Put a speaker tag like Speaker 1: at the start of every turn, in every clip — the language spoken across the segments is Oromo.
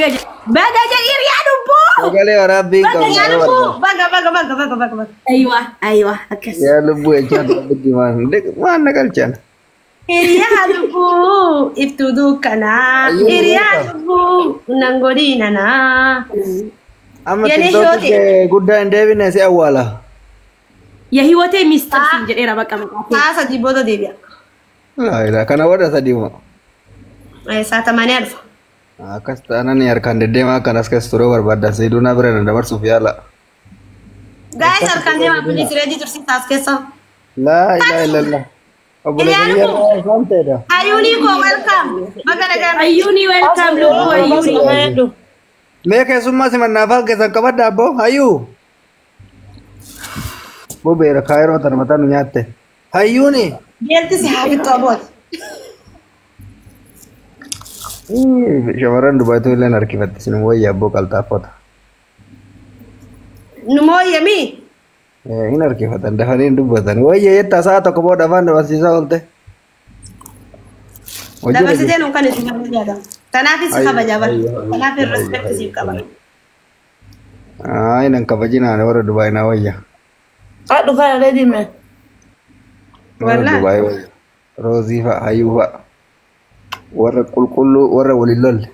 Speaker 1: Baga jadi ya dubu.
Speaker 2: Kali orang bingung.
Speaker 1: Baga ya dubu. Baga. Aywa. Akas.
Speaker 2: Ya lubu aja gimana? Dek mana kalcan?
Speaker 1: Iriya dubu. Itu dukana. Iriya dubu. Nanggorina na.
Speaker 2: Amma TikTok ke gudda Devin si awala.
Speaker 1: Ya hiwote Mr. Sinjer era bakka maqate. Taasa di bodo debiya.
Speaker 2: La kana wada sadi mo.
Speaker 1: Saa 8 alfa.
Speaker 2: Akas tanan yarkan dedema kan askas turo barbada sayyiduna birana dabar sufyala. Guys
Speaker 1: arkan dema please ready to sit askesa.
Speaker 2: La ilaha illallah.
Speaker 1: Ayuni ko welcome. Ayuni welcome lubu ayuni.
Speaker 2: Me ke summa se manafal ke sakaba dabo ayu. Bo bera khairo tan mata nunyate. Ayuni.
Speaker 1: Gelti se habit abot.
Speaker 2: Shawaran Dubai tu len arkivat sinu waya bo kalta pota.
Speaker 1: Numoya mi.
Speaker 2: In arkivat anda hanin dubatan. Waya yetta saata ko boda van wasisa olte.
Speaker 1: Dabar sije nun kan isin kabajada. Tanafi si kabajaba. Tanafi respect si kabajaba.
Speaker 2: Ai nan kabajina na wara Dubai na waya.
Speaker 1: Dubai ready me.
Speaker 2: Wala Dubai waya. Rozifa ayuba. Warra kulkullu warra walilol.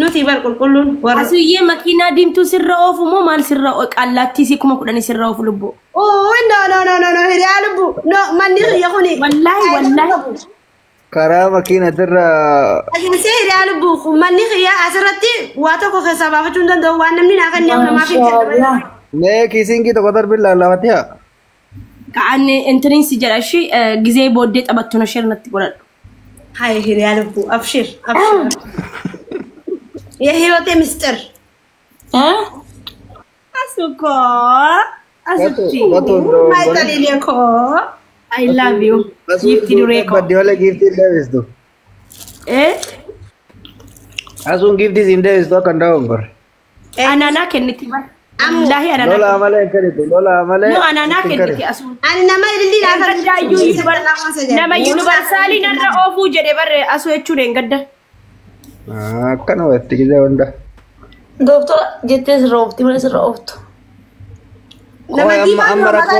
Speaker 1: Nuti bar kulkullun warra. Asuye makina dimtu sirra ofu mo mal sirra qallatti si kuma kudani sirra ofu lubbo. Oh no hiriya lubbu. No manni yakuni. Wallahi.
Speaker 2: Kara makina sirra.
Speaker 1: Ajin se hiriya lubbu manni khiya asirati wato ko khasaba fa tundan do wanam ni akan nyam ma fi.
Speaker 2: Ne kisingi to qadar billah lawatiya.
Speaker 1: Kaanne entrin si jarashi gize bodde tabattuno shirnati qolad. هاي هريال بو أبشر يا هيوتي مستر أسوكو ما يتليليكو I love you gifti dureko
Speaker 2: but wala gifti Davis do asun gifti in Davis do kan dawo ngor
Speaker 1: anana keniti ba wallahi anana
Speaker 2: lola amale kare lola amale
Speaker 1: no anana keniti asun anna ma dilli na kan dayu nama universali narra ofu jede bare asu echude ngadda
Speaker 2: kana watti gize wanda
Speaker 1: doctor jette robti male robto nama di ma amara ko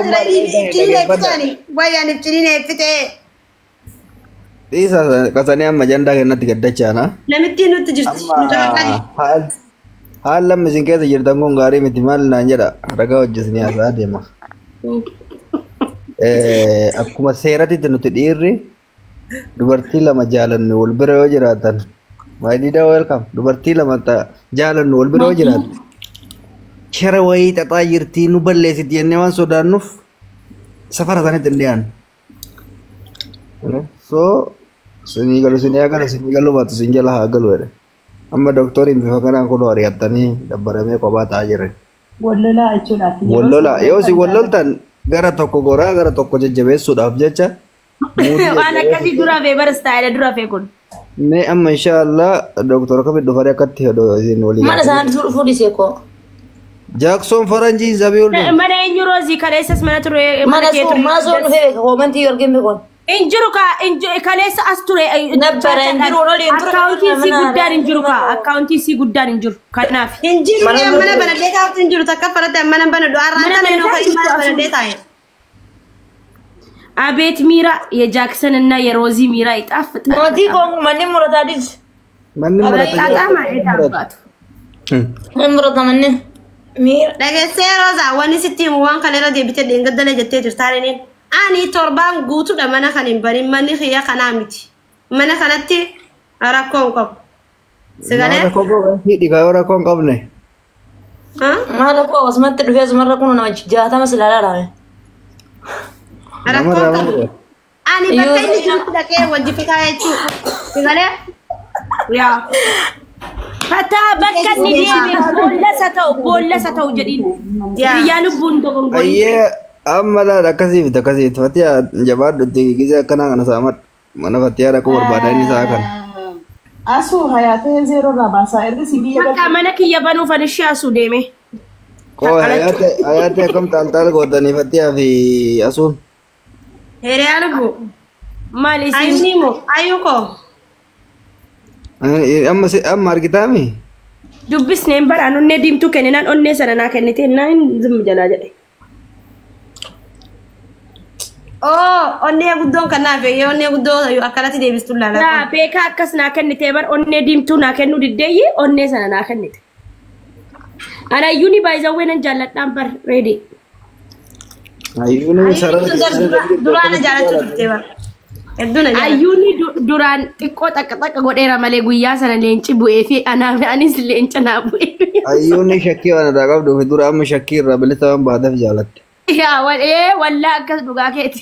Speaker 1: tine pitani waya ni tine pite
Speaker 2: isa kasane amma janda kenati gadda chana
Speaker 1: namitti nutti jirti nutakali
Speaker 2: haala misin keessa jirtan kun gaarii miti maal naan jedha ragaa hojjesni hasaa deema. Akkuma seeratitti nuti dhiirri dubartii lama jaalannu wal bira yoo jiraatan maayidida welcome dubartii lama jaalannu wal bira yoo jiraatan shara wayii xaxaa jirtii nu balleessiti jennee waan sodaannuuf safara isaaniitti hin dhiyaanne. So sinii galu sinii haa galu sinii galu baatu sin jala haa galu jedhe. Amma doktoriin bifa kanaan kun ari'attanii dabbaramee kophaa ta'aa jiran.
Speaker 1: Wallolaa jechuudha.
Speaker 2: Wallolaa yoo si walloltan gara tokko goraa gara tokko jajjabeessuudhaaf jecha.
Speaker 1: Waan akkasii dura fee baras taa'edha dura fee kun.
Speaker 2: Mee amma inshaallah doktora kamit dhufanii akkatti isin walii.
Speaker 1: Mana isaan fuudhisee koo.
Speaker 2: Jaaksoon faranjii zabiul.
Speaker 1: Mana eenyu roozii kaleessas mana ture. Mana soo dhufee koomantii yorgin beekon. Injuruka kaleessa as ture nabbara injuru oli injuru accounti si guddaan injuru ka accounti si guddaan injuru kanaaf injuru mana banadee kaaftu injuru takka farate mana banadu arranta no ka imma banadee taa'e አቤት ሚራ የጃክሰን እና የሮዚ ሚራ ይጣፍጥ ሞቲ ኮን ማን ሙራታዲስ
Speaker 2: ማን ሙራታዲስ
Speaker 1: ሙራታ ማን ሚራ ደገሴ ሮዛ ወኒ ሲቲም ዋን ከለራ ደብተ ደንገደለ ጀቴ ትርታረኔ ani torban guutu da mana kanin bari mani khiya kana miti mana kanatti ara kon ko sigale
Speaker 2: mana ko hidi ga ora kon qabne
Speaker 1: mana ko wasmat dufe zmarra kuno na jata maslala rawe ara kon ani bakay ni jitu da ke wajifika yechu sigale ya Fata bakka ni debi bolla satau jadi ya lubun to kon
Speaker 2: ko amma la akasif fatiya jabaaddu gize kana kana samat mana fatiya ra ko barbaadani sa kan
Speaker 3: asu hayate zero ra basa erga sibiya
Speaker 1: ka mana kiya banu fanishi asu deme
Speaker 2: ko hayate kam tal godani fatiya fi asun
Speaker 1: here albu mali sinimo ayuko
Speaker 2: amma argitaami.
Speaker 1: Dubbisneen baraan onnee diimtuu kenninaan onnee sana naa kennite naan zim jalaa jedhe. Onnee guddoon kan naaf onnee guddoo akkanatti deebistu laala. Yaa beekaa akkas naa kennite bar onnee diimtuu naa kennu diddeeyyi onnee sana naa kennite. Anayyuuni baay'izawwee nan jaalladhaan bar reedi.
Speaker 2: Ayyuuni sarara
Speaker 1: duraan jaallachuu turte bar. Ayyuuni duraan xiqqoo takka godheera malee guyyaa sana leenci bu'ee fi anis leenca naa bu'ee.
Speaker 2: Ayyuuni shakkii waan irraa qabdu dura amma shakkii irraa bilisa waan baateef jaalatte.
Speaker 1: Yaa wallaa akkas dhugaa keeti.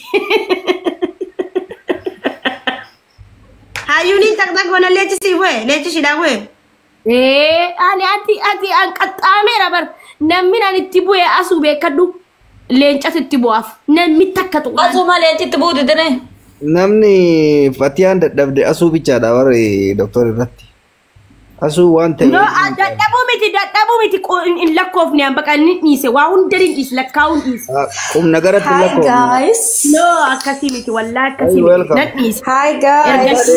Speaker 1: Ayyuuni takka goona leencisi bu'ee leencisiidhaa bu'ee. Ati an qaxxaameera bar namni an itti bu'ee asuu beekadhu leencas itti bu'aaf namni takka tuqu. Asuma leenci itti bu'u didane.
Speaker 2: Namni fatiyaan dadhabde asuu bichaadha warri doktor irratti. Asuu waan ta'e.
Speaker 1: No, dadhabuu miti in lakkoofne an baqa inni dhiise waa hunda hin dhiise lakkaa'uun dhiise.
Speaker 2: Qubna garatti lakkoofne.
Speaker 3: Hi guys.
Speaker 1: No, akkasii miti wallaa akkasii miti nan dhiise.
Speaker 3: Hi guys.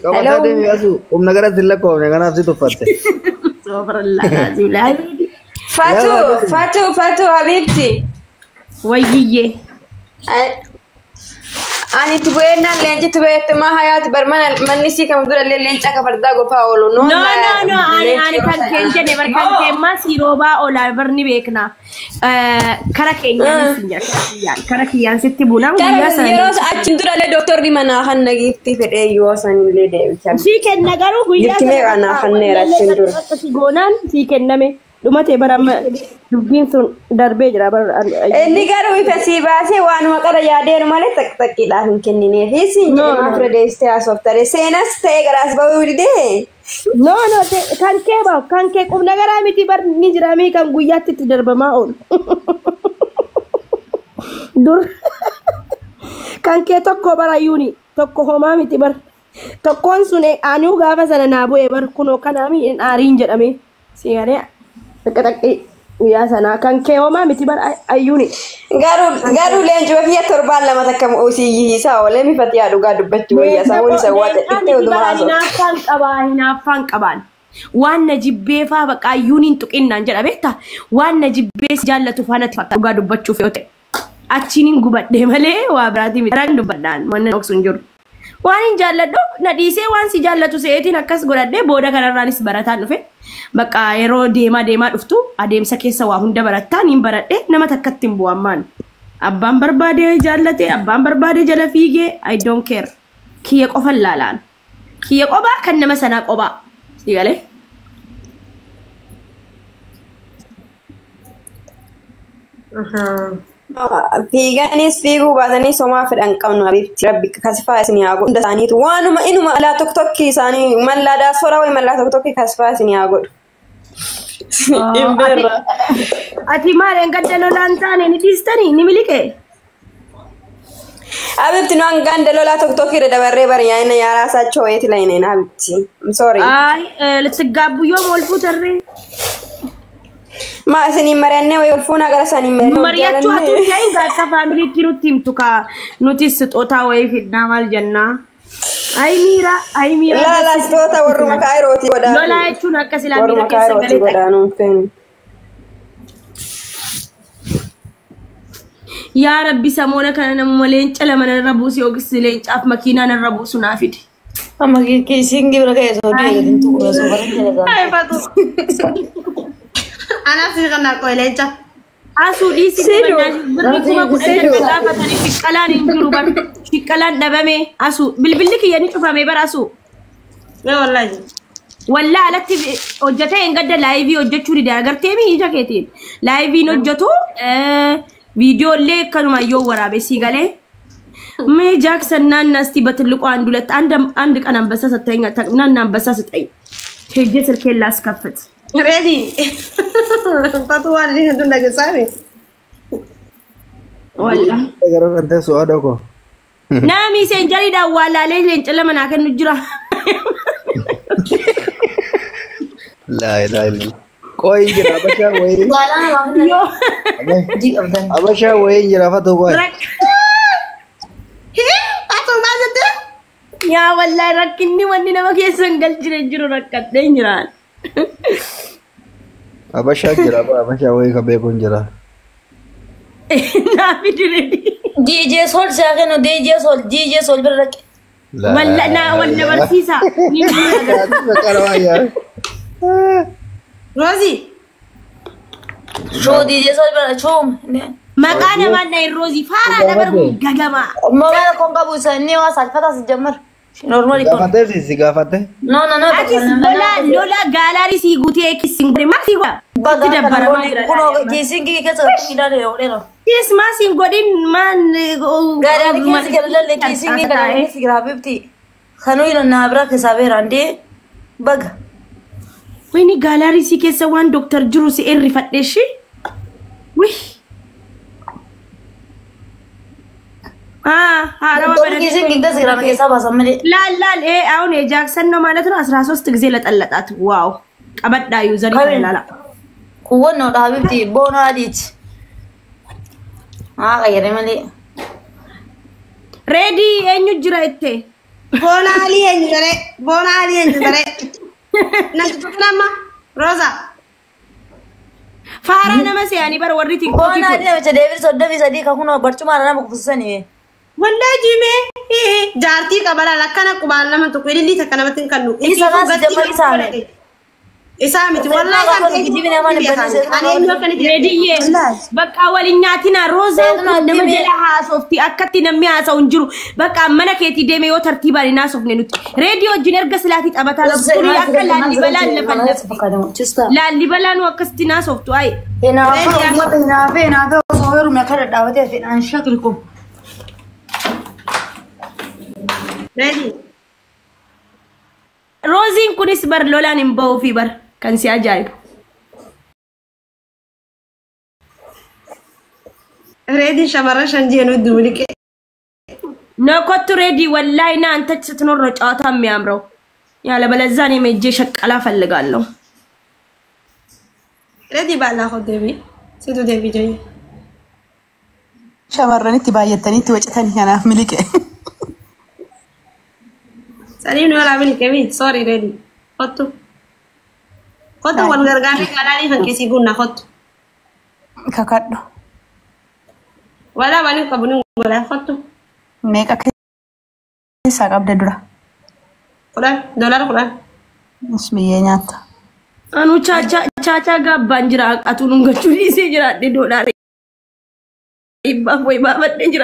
Speaker 2: Qabataa deemi asuu qubna garatti lakkoofne kanaaf si tuffatte.
Speaker 3: Fatu Habibti.
Speaker 1: Wayyiyyee.
Speaker 3: Ani tubuena lenje tubueta ma hayat barman manisi kam dura lenje ka farda go paolo no
Speaker 1: ani kan kenje ne barkan kemma siroba ola barni bekna kara kenya sinja kara kiyan sitti bulan
Speaker 3: ya san yeros achin dura le doctor di mana han nagifti fede yo san le de
Speaker 1: si ken nagaru guya
Speaker 3: san ne ana han ne rachin dura
Speaker 1: gonan si ken name dumate baram dubin sun darbe jira bar
Speaker 3: ni garu ifasi base wan maqara yader male tak ila hin kennine fisi no afrodeste asoftare senas te garas bawide
Speaker 1: no kan ke kum nagara miti bar ni jira mi kan guyatti ti darbama on dur kan ke tokko bara yuni tokko homa miti bar tokkon sune anu gafa sana nabu e bar kuno kanami en arin jedame sigare takki ya sana kan ke homa miti bar ayuni
Speaker 3: garu lenjo fiya torban lama takam osi hisa wala mi fatiya duga dubbachu ya sawoni sawata itte uduma aso
Speaker 1: ina fan qaban wan najibbe fa baqa yunin tuqinnan jeda beta wan najibbe jallatu fanati fakka duga dubbachu feote achinin gubadde male wa brati mi ran dubbadan mon oksun jor waan jalladdo na dhiisee waan si jallatu seetiin akkas godhadde booda kanarraanis barataan dhufe baqa yeroo deema dhuftu adeemsa keessa waa hunda barattaan hin baradhe nama takkatti hin bu'ammaan abbaan barbaade jallate abbaan barbaade jala fiigee I don't care kiyya qofa laalaan kiyya qobaa kan nama sanaa qobaa sigale
Speaker 3: Fiiganis fiiguu baatanii somaa fedhan qabnu Habibti rabbi kasfaa isinii haa godhu isaaniitu waanuma inuma alaa tokkokki isaanii mallaa daasora way mallaa tokkokki kasfaa isinii haa godhu.
Speaker 1: Ati maal engadda lolaan taane ni dhiistanii ni milike?
Speaker 3: Habibti no anganda lolaa tokkokki irra dabarree bariyaa inni yaaraasaachoo wayiiti layneen Habibti. I'm sorry.
Speaker 1: Siggaabbu yoo moolfuu tarree.
Speaker 3: Ma sini marane way ulfuna gara sani
Speaker 1: mariyatu atu jain gasa family tiru tim tuka notice tota way fidna mal janna ay mira
Speaker 3: la tota warru makai roti goda
Speaker 1: lola echu nakka silamina kessa gale
Speaker 3: goda non fen
Speaker 1: ya rabbi samona kana nam lenca lamana rabusi ogis lenca af makina na rabusu nafidi
Speaker 3: amma ki singi braga so de tintu so barante
Speaker 1: ay fatu Ana sih kan aku leca. Asu di sini berikuma kuda apa tadi sikalan injuru bar sikalan dabame asu bil kiyani tufa me bar asu. Ya wallahi. Wallahi alatti hojjata engadda live hojjachuri da agarte mi ija ketin. Live hojjatu video le kanuma yo warabe sigale. Me Jackson nan nasti batilqo andulet and kan anbasa sataynya nan anbasa satay. Heje sirke las kafet. Ready. Patuan ni hendak nak sari. Wala.
Speaker 2: Agar anda soal aku.
Speaker 1: Nami senjari dah wala le lencela mana akan nujra.
Speaker 2: La ilaha illallah. Koi jira abasha wei.
Speaker 3: Wala wala.
Speaker 1: Yo.
Speaker 2: Abasha wei jira apa tu koi?
Speaker 1: He? Atau mana tu? يا والله ركني وني نما كيسن قال جرو ركدين جران
Speaker 2: Abasha jira ba abasha wai ka be kun jira.
Speaker 1: نافي دريدي
Speaker 4: DJ Sol ساكن DJ Sol برك
Speaker 1: ولا نا ولا برسيسا روزي
Speaker 4: شو DJ Sol برك شوم
Speaker 1: مكانه ما نيروزي فارا دبر غغما
Speaker 4: ما انا كون قبو سني واسال فتا سجمر نورمالي كون
Speaker 2: Gafate si gafate.
Speaker 4: no
Speaker 1: اكيس لولا غالاري سيغوتي اكيس سيغري ما سيغوا تدبر ما
Speaker 4: كونو كيسينغي كيسو كيدار يوريرو
Speaker 1: كيس ما سيغودين مان
Speaker 4: غاري كيس كيرل كيسينغي كدار سيغرابيبتي خنو يلنا ابرا كسابير عندي بغ
Speaker 1: ويني غالاري سي كيس وان دكتور جروسي اري فدشي وي
Speaker 4: كيسينغي كسيغرام كيسابا سمري
Speaker 1: لا ايه اون جاكسون ነው ማለት ነው 13 ጊዜ ለጠለጣት ዋው ቀበዳ ዩዘር ይላል
Speaker 4: كونو حبيبتي بوناديت غير مالي
Speaker 1: ريدي انو جرايت
Speaker 3: بونالي انجري نجبنا روزا
Speaker 1: فارا نمس يعني بر وريتي
Speaker 4: بونادي مچ ديفيد سودمي صديق كونو برچو مارنا مكفسني
Speaker 3: والله جيمي جارتي قبل لكنا قبال لما تقولي لي تكنمتين كنو إسامتي والله
Speaker 1: ريدي بقى وليناتنا روزا نمجلها صوفتي أكتي نميها سونجرو بقى منكيتي ديمي وترتيبا لناس وفننوت راديو جنير قسلاتي أبتا لبسوري أكل لالي بلان لفنف لالي بلان وكستي ناس وفتو أي
Speaker 4: هنا صور مكرر دعوتي في عن شكلكم
Speaker 3: ريدي
Speaker 1: روزين كونيس بر لولا نمبو في بر كان سي عجايب
Speaker 3: ريدي شمرة شنجينو دولك
Speaker 1: نكوت ريدي والله نا انت ستنور ጨዋታ የሚያምረው ያለ በለዛኔ መጄ ሸቀላ ፈልጋለሁ
Speaker 3: ريدي بالا خدبي سيدو دبي جاي
Speaker 5: شمرني تبايتني توجتني انا ملك
Speaker 3: سالينو ولا ملك بي سوري ريدي خطو والغرغامي قالالي فنكسي قلنا خطو
Speaker 5: كاكادو
Speaker 3: ولا بني قبنو ولا خطو
Speaker 5: ميكا كيسا قبل درا
Speaker 3: قران دولار قران
Speaker 5: اسمي نياتا
Speaker 1: انو چاچا ጋባን ጅራ አቱን ገቹ ሊሴ ጅራ ዶላር ይባፎይ ባበደ ጅራ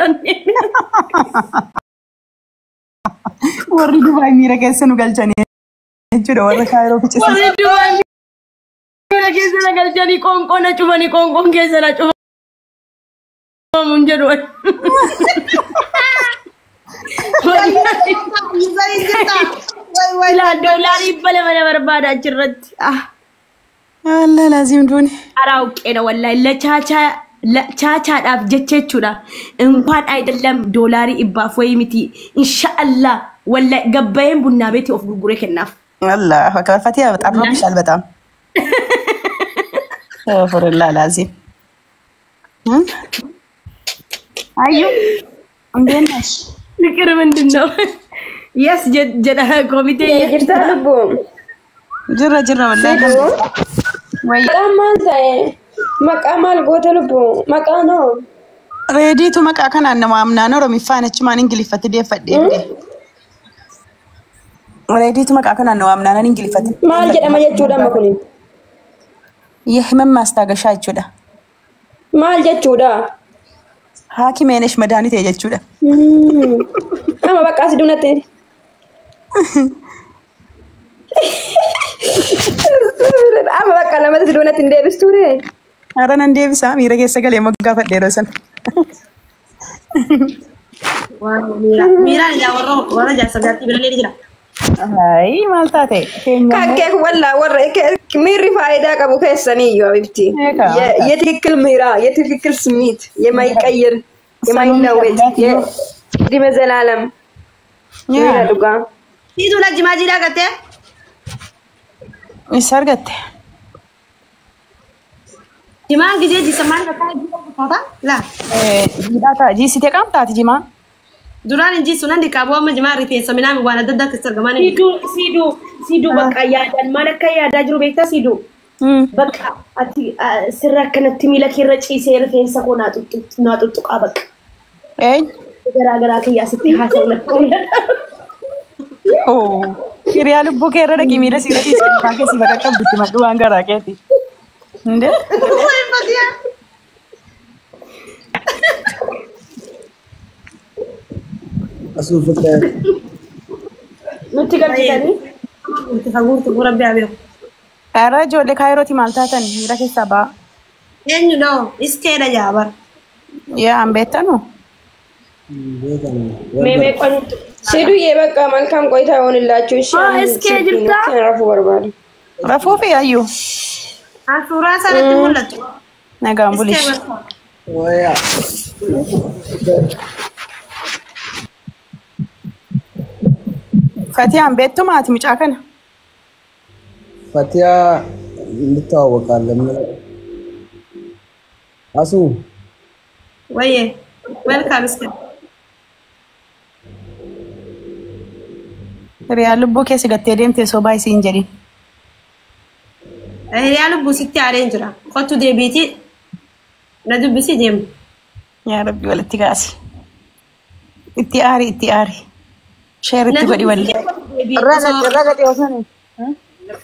Speaker 5: ወሪ ዱባይ ሚረገሰኑ ገልጨኔ እጁ ወረ ካይሮ ፍጭ
Speaker 1: ወሪ ዱባይ ሚረገሰኑ ገልጨኔ ቆንቆነ ጩበኒ ቆንቆን ከሰላ ጩበ ሙንጀዶ لا دولار يبلا من برباد اجرت
Speaker 5: الله لازم دوني
Speaker 1: አራውቄ ነው والله ለቻቻ ዳፍ ጀቸቹዳ እንኳን አይደለም ዶላሪ ይባፍ ወይ ሚቲ ኢንሻአላህ والله ገባየን ቡና ቤት ኦፍ ጉርጉሬ ከናፍ
Speaker 5: الله አክበር ፈቲያ በጣም ረብሻል በጣም ፈርላ لازم አዩ እንዴነሽ
Speaker 1: ንቅር ምንድነው يس جد كوميتي
Speaker 3: يجرتلب
Speaker 5: جرة والله
Speaker 3: وي مقامال تاي مقامال غوتلب مقانو
Speaker 5: ريديتو مقا كان انما امنا نو رميفانچ مان انجلي فتدي فدي ريديتو مقا كان انما امنا نان انجلي فتدي
Speaker 3: مال جدا ما يجودا مكوني
Speaker 5: يحمم ማስታገሻ ይችዳ
Speaker 3: مال جچودا
Speaker 5: حاكم ነሽ መድኃኒት ይጀቹዳ
Speaker 3: اما بقى سدونت اما بقى لما سدونت እንደ ብስቱሬ
Speaker 5: አረን እንደ ብሳ ሚረገ ሰገለ የመጋፈጥ ደረሰን
Speaker 3: ሚራን ያወሮ ወራጃ ሰጋቲ ብለለ ይችላል
Speaker 5: አይ ማልታቴ
Speaker 3: ከከ ወላ ወረ ሚሪ ፋይዳ ቀቡ ከሰኒዩ አብቲ የትክክል ሚራ የትክክል ስሜት የማይቀየር የማይለወጥ የዲመ ዘላለም ይላሉጋ ይዱ ለጅማጂዳ ገተ
Speaker 5: ይሰርገተ
Speaker 3: ጅማ ጊዜ ዲሰማን ከታ ላ
Speaker 5: ጂዳታ ጂሲቴ ቀምታት ጂማ
Speaker 1: duraan inji sunan di qabu amma jimaa rifeensa minaan waan adda addaa keessa argaman
Speaker 6: Sidu bakka yaadan maal akka yaadaa jiru beektaa Sidu. Bakka ati sirra akkanatti miila keerra ciisee rifeensa koo naa tuttuqaa bakka. Garaa kiyyaa sitti haasa'u lakkoofna.
Speaker 5: Hiriyaa lubbuu kee irra dhaqii miila si irratti isaan keessi bakka qabdutti maddu waan garaa keeti. Indee?
Speaker 2: Asuu fakkaa.
Speaker 6: Nutti galchitanii?
Speaker 1: Nutti faguurtu gura bi'aa.
Speaker 5: Irra ijoollee kaayirooti maal taatan miira keessaa ba'a.
Speaker 1: Eenyu dhoo iskeedha jaabar.
Speaker 5: Yaa an beektanu?
Speaker 6: Meemee qanuutu.
Speaker 3: Sidu ye bakka malkam qoyta hoonillachuu ishee.
Speaker 6: Iskee jirtaa?
Speaker 3: Rafuu barbaadu.
Speaker 5: Rafuu fi ayyuu.
Speaker 1: Suuraa sanatti mul'atu.
Speaker 5: Nagaan bulish.
Speaker 2: Waya.
Speaker 5: Fatiyaan beektu maati mucaa kana?
Speaker 2: Fatiyaa እንተዋወቃለን። አሱ
Speaker 1: ወዬ ዌልካም እስከ
Speaker 5: Hiriyaa lubbuu keessa gattee deemtee sobaa isiin jedhin.
Speaker 1: hiriyaa lubbuu sitti aadeen jira. Kottu deebiiti na dubbisi deemu.
Speaker 5: Yaa Rabbi walitti gaasi. Itti aari. Sheeritti godhi walli.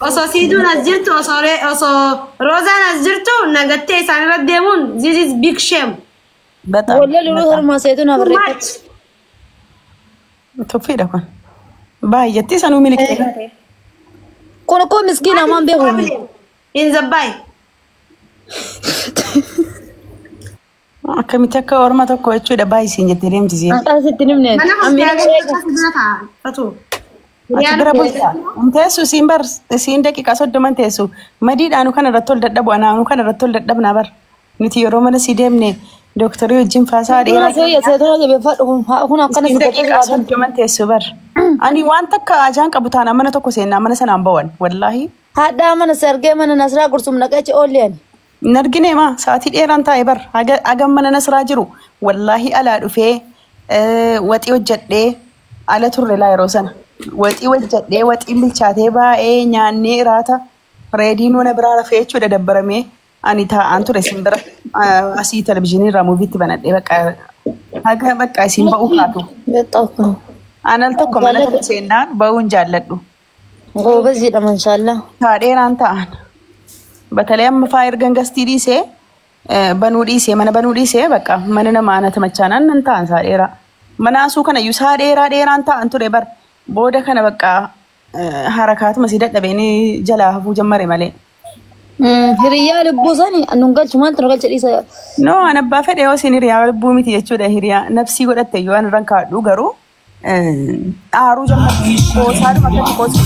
Speaker 1: Osoo siiduun as jirtu osoo roozaan as jirtu nagattee isaan irra deemuun this is big shame.
Speaker 5: Bata.
Speaker 4: Wallee luluu harmaa seetu na barreeffatu.
Speaker 5: Tuffiidha kun. Baay'eetti sanuu miliqxee.
Speaker 4: Kun akkoo miskiina hamaan beekumi.
Speaker 1: In zabbaay.
Speaker 5: Akkamitti akka orma tokko jechuudha baay'isiin jettee deemtisiin.
Speaker 4: Asitti nimne.
Speaker 1: Mana hospitaalaa fatu.
Speaker 5: Ati bira bulchaa. Teessu siin bar siin daqiiqaa 30 teessu. Madiidhaanu kana irratti ol dadhabu anaanu kana irratti ol dadhabnaa bar. Nuti yeroo mana si deemne dooktarii wajjin faasaa dheeraa.
Speaker 4: Seetona jabeeffadhu kun akkana si
Speaker 5: daqiiqaa 30 teessu bar. Ani waan takka ajaan qabu taanaan mana tokko seennaa mana sanaan bawan wallaahi.
Speaker 4: Haadhaa mana sargee mana nasraa gursum naqachi oolleen.
Speaker 5: Hin argine maa sa'aatii dheeraan taa'e bar hagam mana nasraa jiru wallaahi alaa dhufee waxii hojjedhee ala turre laa yeroo sana. Waxii hojjedhee waxii bilchaatee baay'ee nyaannee iraata reediin wana biraa rafee jechuudha dabbaramee ani taa'aan ture simbira asii televizyiinii irraa muuviitti banadhee bakka isiin ba'uu kaatu. Anal tokko mana tokko seennaan ba'uun jaalladhu.
Speaker 4: Goobeziidha manshaallah.
Speaker 5: Taadheeraan ta'an. Batalee amma faa ergan gastii dhiisee banuu dhiisee mana banuu dhiisee bakka mana namaa ana tamachaanaan nan ta'an saadheeraa. Mana asuu kana iyyuu saadheeraan ta'an ture bar booda kana bakka harakaatuma si dadhabeenii jalaa hafuu jammare malee.
Speaker 4: Hiriyaa lubbuu sani nun galchu maaltu nu galcha dhiisa.
Speaker 5: No an abbaa fedhe yoo isin hiriyaa lubbuu miti jechuudha hiriyaa nafsii godhatte yoo an irraan kaadhu garuu aaruu jammatu qoosaadhuma akkatti qoosu.